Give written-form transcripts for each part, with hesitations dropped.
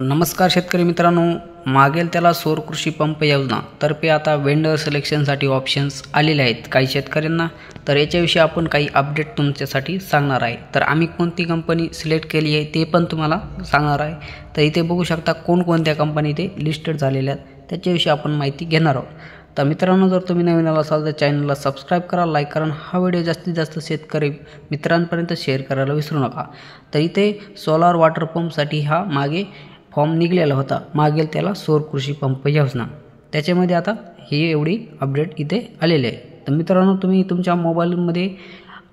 नमस्कार शेतकरी मित्रांनो, मागेल त्याला सौर कृषी पंप योजना तर्फे आता वेंडर सिलेक्शनसाठी ऑप्शन्स आलेले आहेत काही शेतकऱ्यांना। तर याच्याविषयी आपण काही अपडेट तुमच्यासाठी सांगणार आहे। तर आम्ही कोणती कंपनी सिलेक्ट केली आहे ते पण तुम्हाला सांगणार आहे। तर इथे बघू शकता कोणकोणत्या कंपनी इथे लिस्टेड झालेल्या आहेत त्याच्याविषयी आपण माहिती घेणार आहोत। तर मित्रांनो, जर तुम्ही नवीन असाल तर चॅनलला सबस्क्राइब करा, लाईक करा, हा व्हिडिओ जास्तीत जास्त शेतकरी मित्रांपर्यंत शेअर करायला विसरू नका। तर इथे सोलार वॉटर पंपसाठी हा मागे फॉर्म निघलेला होता, मागेल त्याला सौर कृषी पंप योजना। त्याच्यामध्ये आता ही एवढी अपडेट इथे आलेली आहे। तर मित्रांनो, तुम्ही तुमच्या मोबाईलमध्ये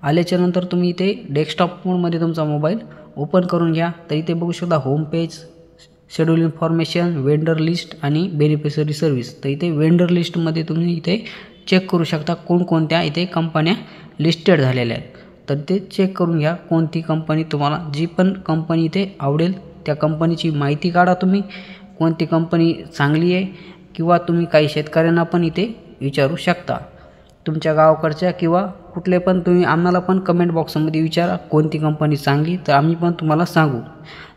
आल्याच्या नंतर तुम्ही इथे डेस्कटॉप मोडमध्ये तुमचा मोबाईल ओपन करून घ्या। तर इथे बघू शकता home page, schedule information, vendor list आणि बेनिफिशरी सर्व्हिस। तर इथे वेंडर लिस्टमध्ये तुम्ही इथे चेक करू शकता कोणकोणत्या इथे कंपन्या लिस्टेड झालेल्या आहेत। तर ते चेक करून घ्या, कोणती कंपनी तुम्हाला जी पण कंपनी इथे आवडेल त्या कंपनीची माहिती काढा तुम्ही, कोणती कंपनी चांगली आहे, किंवा तुम्ही काही शेतकऱ्यांना पण इथे विचारू शकता तुमच्या गावाकडच्या, किंवा कुठले पण तुम्ही आम्हाला पण कमेंट बॉक्समध्ये विचारा कोणती कंपनी चांगली, तर आम्ही पण तुम्हाला सांगू।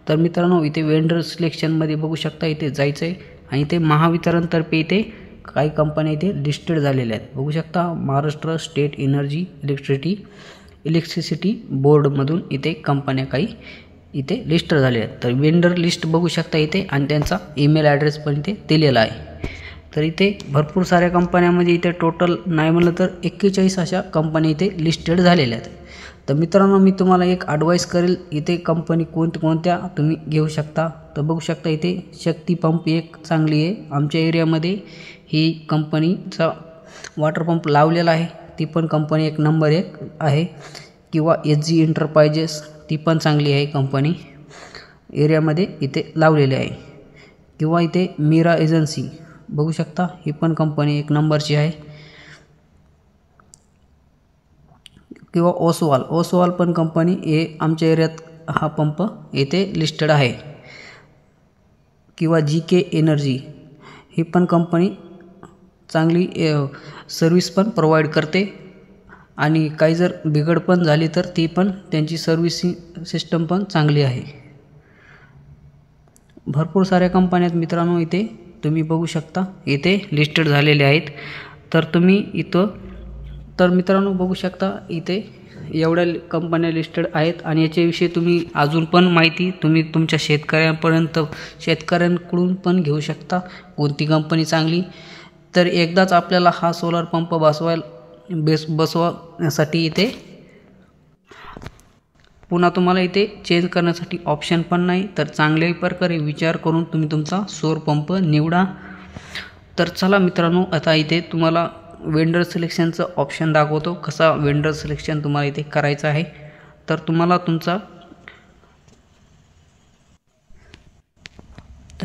तर मित्रांनो, इथे वेंडर सिलेक्शनमध्ये बघू शकता इथे जायचं आहे आणि इथे महावितरणतर्फे इथे काही कंपन्या इथे लिस्टेड झालेल्या आहेत। बघू शकता महाराष्ट्र स्टेट एनर्जी इलेक्ट्रिसिटी बोर्डमधून इथे कंपन्या काही इथे लिस्ट झाले आहेत। तर वेंडर लिस्ट बघू शकता इथे आणि त्यांचा ईमेल ॲड्रेस पण इथे दिलेला आहे। तर इथे भरपूर साऱ्या कंपन्यामध्ये इथे टोटल नाही म्हणलं तर 41 अशा कंपन्या इथे लिस्टेड झालेल्या आहेत। तर मित्रांनो, मी तुम्हाला एक ॲडवाईस करेल, इथे कंपनी कोणत्या तुम्ही घेऊ शकता। तर बघू शकता इथे शक्ती पंप एक चांगली आहे, आमच्या एरियामध्ये ही कंपनीचा वॉटर पंप लावलेला आहे, ती पण कंपनी एक नंबर 1 आहे। किंवा SG एंटरप्राइजेस, ती पण चांगली आहे कंपनी, एरियामध्ये इथे लावलेली आहे। किंवा इथे मीरा एजन्सी बघू शकता, ही पण कंपनी एक नंबरची आहे। किंवा ओसवाल पण कंपनी हे आमच्या एरियात हा पंप इथे लिस्टेड आहे। किंवा GK एनर्जी, ही पण कंपनी चांगली सर्व्हिस पण प्रोव्हाइड करते आणि काही जर बिघड पण झाली तर ती पण त्यांची सर्व्हिसिंग सिस्टम पण चांगली आहे। भरपूर साऱ्या कंपन्या आहेत मित्रांनो, इथे तुम्ही बघू शकता इथे लिस्टेड झालेले आहेत। तर तुम्ही इथं मित्रांनो बघू शकता इथे एवढ्या कंपन्या लिस्टेड आहेत आणि याच्याविषयी तुम्ही अजून पण माहिती तुम्ही तुमच्या शेतकऱ्यांकडून पण घेऊ शकता कोणती कंपनी चांगली। तर एकदाच आपल्याला हा सोलार पंप बसवण्यासाठी इथे पुन्हा तुम्हाला इथे चेंज करण्यासाठी ऑप्शन पण नाही। तर चांगल्या प्रकारे विचार करून तुम्ही तुमचा सौर पंप निवडा। तर चला मित्रांनो, आता इथे तुम्हाला वेंडर सिलेक्शनचं ऑप्शन दाखवतो, कसा वेंडर सिलेक्शन तुम्हाला इथे करायचं आहे। तर तुम्हाला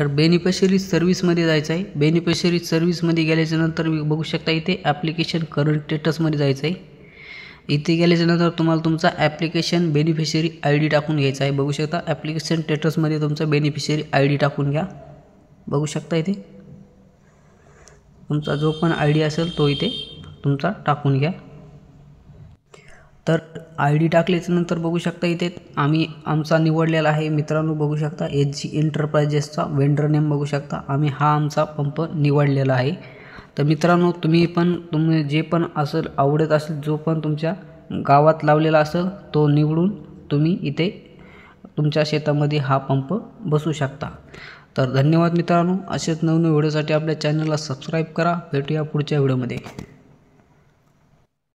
बेनिफिशरी सर्व्हिसमध्ये जायचं आहे। बेनिफिशरी सर्व्हिसमध्ये गेल्याच्यानंतर मी बघू शकता इथे ॲप्लिकेशन करंट स्टेटसमध्ये जायचं आहे। इथे गेल्याच्यानंतर तुम्हाला तुमचा ॲप्लिकेशन बेनिफिशरी ID टाकून घ्यायचा आहे। बघू शकता ॲप्लिकेशन स्टेटसमध्ये तुमचा बेनिफिशरी ID टाकून घ्या। बघू शकता इथे तुमचा जो पण ID असेल तो इथे तुमचा टाकून घ्या। तर ID टाकल्याच्यानंतर बघू शकता इथे आमचा निवडलेला आहे मित्रांनो, बघू शकता SG एंटरप्राइजेसचा वेंडर नेम बघू शकता, आम्ही हा आमचा पंप निवडलेला आहे। तर मित्रांनो, तुम्ही जे पण असेल आवडत असेल, जो पण तुमच्या गावात लावलेला असेल तो निवडून तुम्ही इथे तुमच्या शेतामध्ये हा पंप बसवू शकता। तर धन्यवाद मित्रांनो, असेच नवनवीन व्हिडिओसाठी आपल्या चॅनलला सबस्क्राइब करा। भेटूया पुढच्या व्हिडिओमध्ये।